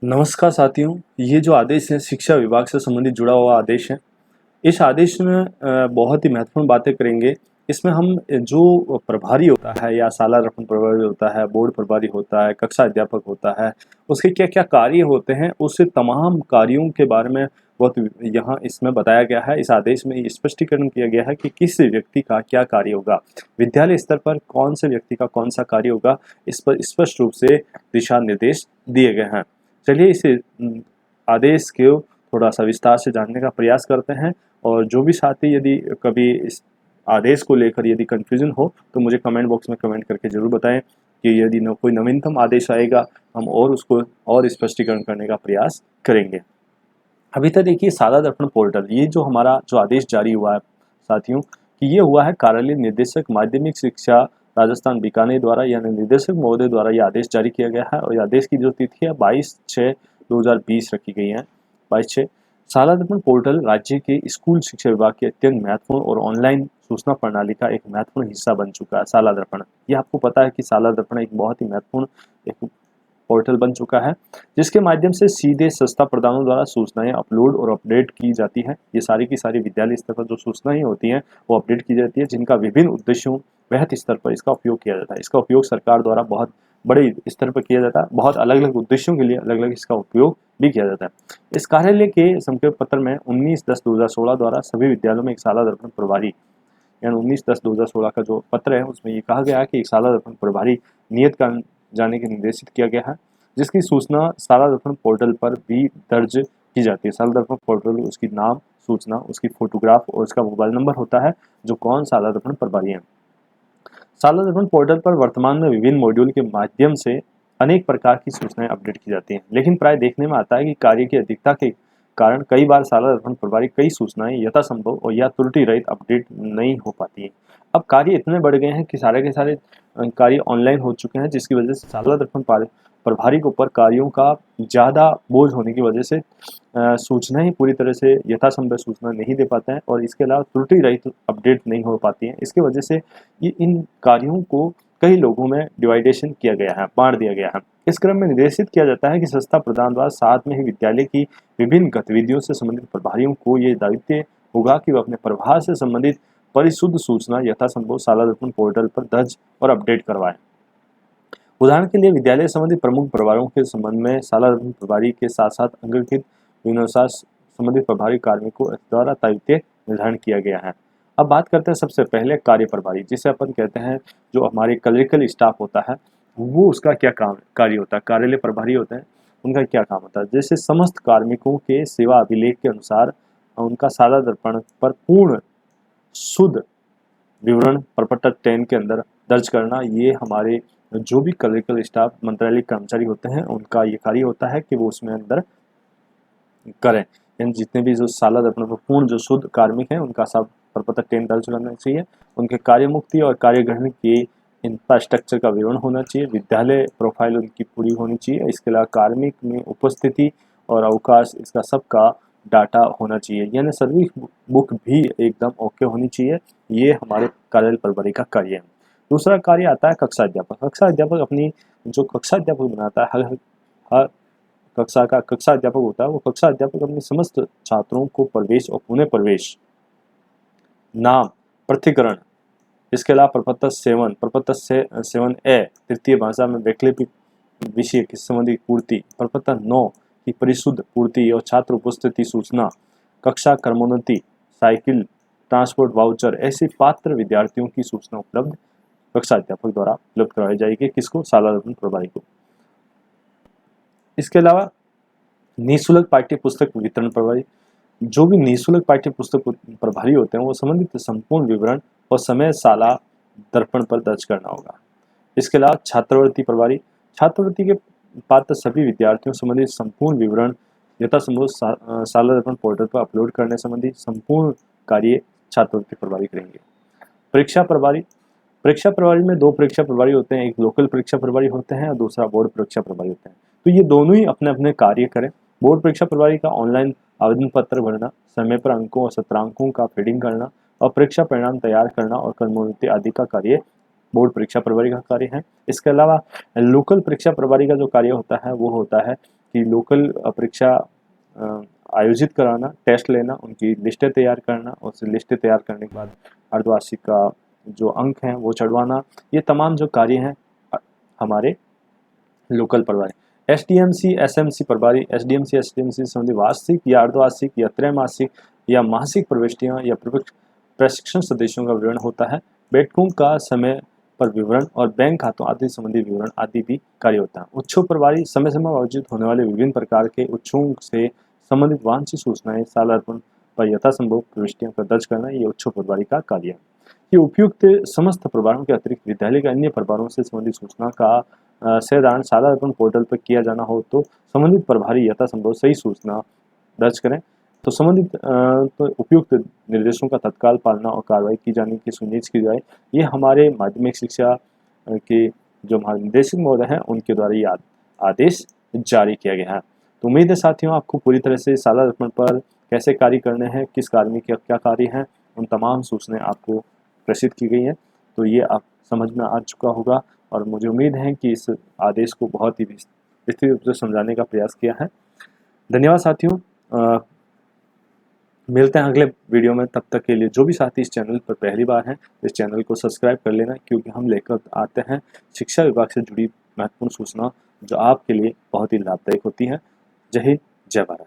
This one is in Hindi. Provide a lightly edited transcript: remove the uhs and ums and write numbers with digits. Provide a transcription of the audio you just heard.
नमस्कार साथियों, ये जो आदेश है शिक्षा विभाग से संबंधित जुड़ा हुआ आदेश है। इस आदेश में बहुत ही महत्वपूर्ण बातें करेंगे। इसमें हम जो प्रभारी होता है या शाला रक्षण प्रभारी होता है, बोर्ड प्रभारी होता है, कक्षा अध्यापक होता है, उसके क्या-क्या कार्य होते हैं, उस तमाम कार्यों के बारे में बहुत यहाँ इसमें बताया गया है। इस आदेश में ये स्पष्टीकरण किया गया है कि किस व्यक्ति का क्या कार्य होगा। विद्यालय स्तर पर कौन से व्यक्ति का कौन-सा कार्य होगा, इस पर स्पष्ट रूप से दिशा निर्देश दिए गए हैं। चलिए इस आदेश को थोड़ा-सा विस्तार से जानने का प्रयास करते हैं और जो भी साथी यदि कभी इस आदेश को लेकर यदि कन्फ्यूज़न हो, तो मुझे कमेंट बॉक्स में कमेंट करके ज़रूर बताएँ कि यदि कोई नवीनतम आदेश आएगा, हम और उसको और स्पष्टीकरण करने का प्रयास करेंगे। अभी तक देखिए शाला दर्पण पोर्टल, ये जो हमारा जो आदेश जारी हुआ है साथियों, कि ये हुआ है कार्यालय निदेशक माध्यमिक शिक्षा राजस्थान बीकानेर द्वारा, यानी निदेशक महोदय द्वारा ये आदेश जारी किया गया है और ये आदेश की जो तिथि है 22/6/2020 रखी गई है। 22/6। शाला दर्पण पोर्टल राज्य के स्कूल शिक्षा विभाग के अत्यंत महत्वपूर्ण और ऑनलाइन सूचना प्रणाली का एक महत्वपूर्ण हिस्सा बन चुका है शाला दर्पण। ये आपको पता है कि शाला दर्पण एक बहुत ही महत्वपूर्ण एक पोर्टल बन चुका है, जिसके माध्यम से सीधे संस्था प्रधानों द्वारा सूचनाएं अपलोड और अपडेट की जाती हैं। ये सारी की सारी विद्यालय स्तर पर जो सूचनाएं होती हैं वो अपडेट की जाती है, जिनका विभिन्न उद्देश्यों वृहत स्तर पर इसका उपयोग किया जाता है। इसका उपयोग सरकार द्वारा बहुत बड़े स्तर पर किया जाता है, बहुत अलग अलग उद्देश्यों के लिए अलग अलग इसका उपयोग भी किया जाता है। इस कार्यालय के संपर्क पत्र में 19/10/2016 द्वारा सभी विद्यालयों में एक शाला दर्पण प्रभारी, यानी 19/10/2016 का जो पत्र है उसमें ये कहा गया है कि एक शाला दर्पण प्रभारी नियत कर जाने के निर्देशित किया गया है, जिसकी सूचना शाला दर्पण पोर्टल पर भी दर्ज की जाती है। शाला दर्पण पोर्टल उसकी नाम, सूचना, उसकी फोटोग्राफ और उसका मोबाइल नंबर होता है, जो कौन शाला दर्पण प्रभारी है। शाला दर्पण पोर्टल पर वर्तमान में विभिन्न मॉड्यूल के माध्यम से अनेक प्रकार की सूचनाएं अपडेट की जाती हैं, लेकिन प्राय देखने में आता है कि कार्य की अधिकता के कारण कई बार शाला दर्पण प्रभारी कई सूचनाएं यथासंभव और या त्रुटि रहित अपडेट नहीं हो पाती हैं। अब कार्य इतने बढ़ गए हैं कि सारे के सारे कार्य ऑनलाइन हो चुके हैं, जिसकी वजह से शाला दर्पण प्रभारी के ऊपर कार्यों का ज़्यादा बोझ होने की वजह से सूचनाएं पूरी तरह से यथासंभव सूचना नहीं दे पाते हैं और इसके अलावा त्रुटि रहित अपडेट नहीं हो पाती हैं। इसकी वजह से ये इन कार्यों को कई लोगों में डिवाइडेशन किया गया है, बांट दिया गया है। इस क्रम में निर्देशित किया जाता है कि संस्था प्रधान द्वारा साथ में ही विद्यालय की विभिन्न गतिविधियों से संबंधित प्रभारियों को ये दायित्व होगा कि वह अपने प्रभार से संबंधित परिशुद्ध सूचना यथासंभव शाला दर्पण पोर्टल पर दर्ज और अपडेट करवाएं। उदाहरण के लिए विद्यालय संबंधी प्रमुख प्रभारों के संबंध में शाला दर्पण प्रभारी के साथ साथ अंगीकृत विनोसार संबंधित प्रभारी कार्मिकों द्वारा दायित्व निर्धारण किया गया है। अब बात करते हैं सबसे पहले कार्य प्रभारी, जिसे अपन कहते हैं जो हमारे क्लरिकल स्टाफ होता है, वो उसका क्या काम कार्य होता है। कार्यालय प्रभारी होते हैं, उनका क्या काम होता है। जैसे समस्त कार्मिकों के सेवा अभिलेख के अनुसार उनका शाला दर्पण पर पूर्ण शुद्ध विवरण प्रपत्र 10 के अंदर दर्ज करना, ये हमारे जो भी क्लरिकल स्टाफ मंत्रालय कर्मचारी होते हैं उनका ये कार्य होता है कि वो उसमें अंदर करें। यानी जितने भी जो शाला दर्पण पर पूर्ण जो शुद्ध कार्मिक हैं उनका सब प्रपत्र 10 दर्ज करना चाहिए। उनके कार्य मुक्ति और कार्य ग्रहण की इंफ्रास्ट्रक्चर का विवरण होना चाहिए। विद्यालय प्रोफाइल उनकी पूरी होनी चाहिए। इसके अलावा कार्मिक में उपस्थिति और अवकाश, इसका सबका डाटा होना चाहिए। यानी सर्विस बुक भी एकदम ओके होनी चाहिए। ये हमारे कार्यालय प्रभारी का कार्य है। दूसरा कार्य आता है कक्षा अध्यापक। कक्षा अध्यापक अपनी जो कक्षा अध्यापक बनाता है, हर कक्षा का कक्षा अध्यापक होता है, वो कक्षा अध्यापक अपने समस्त छात्रों को प्रवेश और पुनः प्रवेश, नाम, पृथक्करण, इसके अलावा प्रपत्र 7, प्रपत्र 7A तृतीय भाषा में वैकल्पिक विषय की संबंधी पूर्ति, प्रपत्र 9 की परिशुद्ध पूर्ति और छात्र उपस्थिति सूचना, कक्षा क्रमोन्नति, साइकिल, ट्रांसपोर्ट वाउचर, ऐसे पात्र विद्यार्थियों की सूचना उपलब्ध कक्षा अध्यापक द्वारा उपलब्ध करवाई जाएगी। किसको? शाला दर्पण प्रभारी को। इसके अलावा निःशुल्क पाठ्य पुस्तक वितरण प्रभारी, जो भी निःशुल्क पाठ्य पुस्तक प्रभारी होते हैं वो संबंधित संपूर्ण विवरण और समय शाला दर्पण पर दर्ज करना होगा। इसके अलावा छात्रवृत्ति प्रभारी, छात्रवृत्ति के पात्र सभी विद्यार्थियों संबंधित संपूर्ण विवरण यथासंभव शाला दर्पण पोर्टल पर अपलोड करने संबंधी संपूर्ण कार्य छात्रवृत्ति प्रभारी करेंगे। परीक्षा प्रभारी, परीक्षा प्रभारी में 2 परीक्षा प्रभारी होते हैं, एक लोकल परीक्षा प्रभारी होते हैं और दूसरा बोर्ड परीक्षा प्रभारी होते हैं। तो ये दोनों ही अपने अपने कार्य करें। बोर्ड परीक्षा प्रभारी का ऑनलाइन आवेदन पत्र भरना, समय पर अंकों और सत्रांकों का फीडिंग करना और परीक्षा परिणाम तैयार करना और क्रमोन्नति आदि का कार्य बोर्ड परीक्षा प्रभारी का कार्य है। इसके अलावा लोकल परीक्षा प्रभारी का जो कार्य होता है वो होता है कि लोकल परीक्षा आयोजित कराना, टेस्ट लेना, उनकी लिस्टें तैयार करना, उस लिस्टें तैयार करने के बाद अर्धवार्षिक का जो अंक हैं वो चढ़वाना, ये तमाम जो कार्य हैं हमारे लोकल प्रभारी एसडीएमसी एसएमसी प्रभारी एसडीएमसी एसडीएमसी संबंधी वार्षिक या अर्धवार्षिक या त्रैमासिक या मासिक प्रविष्टियां या प्रशिक्षण सदस्यों का विवरण होता है। बैठकों का समय पर विवरण और बैंक खातों आदि संबंधी विवरण आदि भी कार्य होता है। उत्सव प्रभारी समय समय आयोजित होने वाले विभिन्न प्रकार के उत्सवों से संबंधित वांछित सूचनाएं सालार्पण पर यथासंभव प्रविष्टियां का दर्ज करना ये उत्सव प्रभारी का कार्य है। ये उपयुक्त समस्त प्रभारों के अतिरिक्त विद्यालय के अन्य प्रभारों से संबंधित सूचना का साधारण सालार्पण पोर्टल पर किया जाना हो तो संबंधित प्रभारी यथासंभव सही सूचना दर्ज करें। तो संबंधित तो उपयुक्त निर्देशों का तत्काल पालना और कार्रवाई की जाने की सुनिश्चित की जाए। ये हमारे माध्यमिक शिक्षा के जो महानिदेशक महोदय हैं उनके द्वारा ये आदेश जारी किया गया है। तो उम्मीद है साथियों आपको पूरी तरह से सालार्पण पर कैसे कार्य करने हैं, किस कार्य में क्या कार्य हैं, उन तमाम सूचनाएं आपको प्रेषित की गई हैं। तो ये आप समझ में आ चुका होगा और मुझे उम्मीद है कि इस आदेश को बहुत ही विस्तृत रूप से समझाने का प्रयास किया है। धन्यवाद साथियों, मिलते हैं अगले वीडियो में। तब तक के लिए जो भी साथी इस चैनल पर पहली बार हैं इस चैनल को सब्सक्राइब कर लेना, क्योंकि हम लेकर आते हैं शिक्षा विभाग से जुड़ी महत्वपूर्ण सूचना जो आपके लिए बहुत ही लाभदायक होती हैं। जय हिंद, जय भारत।